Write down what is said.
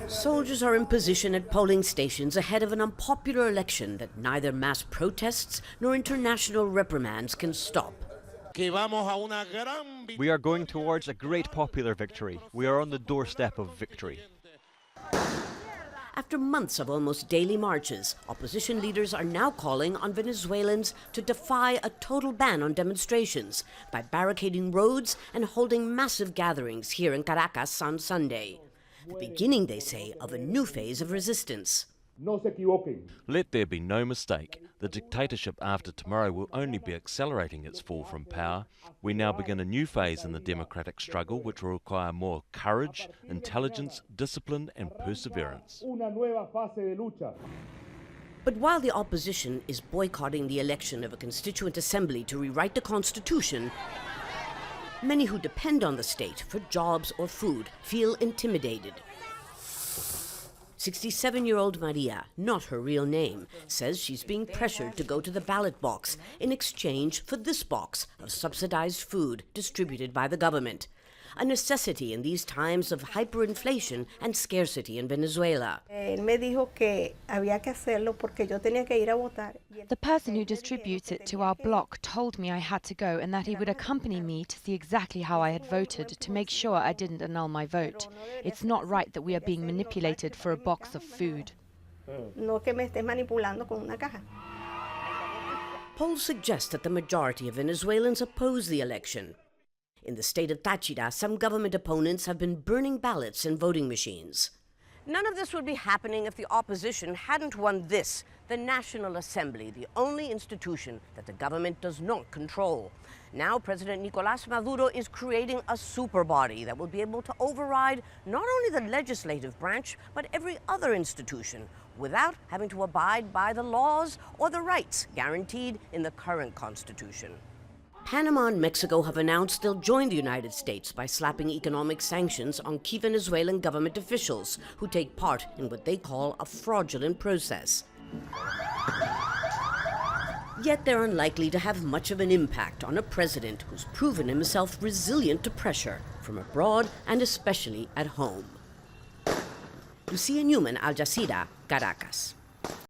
Soldiers are in position at polling stations ahead of an unpopular election that neither mass protests nor international reprimands can stop. We are going towards a great popular victory. We are on the doorstep of victory. After months of almost daily marches, opposition leaders are now calling on Venezuelans to defy a total ban on demonstrations by barricading roads and holding massive gatherings here in Caracas on Sunday. The beginning, they say, of a new phase of resistance. Let there be no mistake. The dictatorship after tomorrow will only be accelerating its fall from power. We now begin a new phase in the democratic struggle which will require more courage, intelligence, discipline and perseverance. But while the opposition is boycotting the election of a constituent assembly to rewrite the constitution, many who depend on the state for jobs or food feel intimidated. 67-year-old Maria, not her real name, says she's being pressured to go to the ballot box in exchange for this box of subsidized food distributed by the government, a necessity in these times of hyperinflation and scarcity in Venezuela. The person who distributes it to our block told me I had to go and that he would accompany me to see exactly how I had voted to make sure I didn't annul my vote. It's not right that we are being manipulated for a box of food. Polls suggest that the majority of Venezuelans oppose the election. In the state of Táchira, some government opponents have been burning ballots and voting machines. None of this would be happening if the opposition hadn't won this, the National Assembly, the only institution that the government does not control. Now President Nicolas Maduro is creating a super body that will be able to override not only the legislative branch, but every other institution, without having to abide by the laws or the rights guaranteed in the current constitution. Panama and Mexico have announced they'll join the United States by slapping economic sanctions on key Venezuelan government officials who take part in what they call a fraudulent process. Yet they're unlikely to have much of an impact on a president who's proven himself resilient to pressure from abroad and especially at home. Lucia, Newman, Jazeera, Caracas.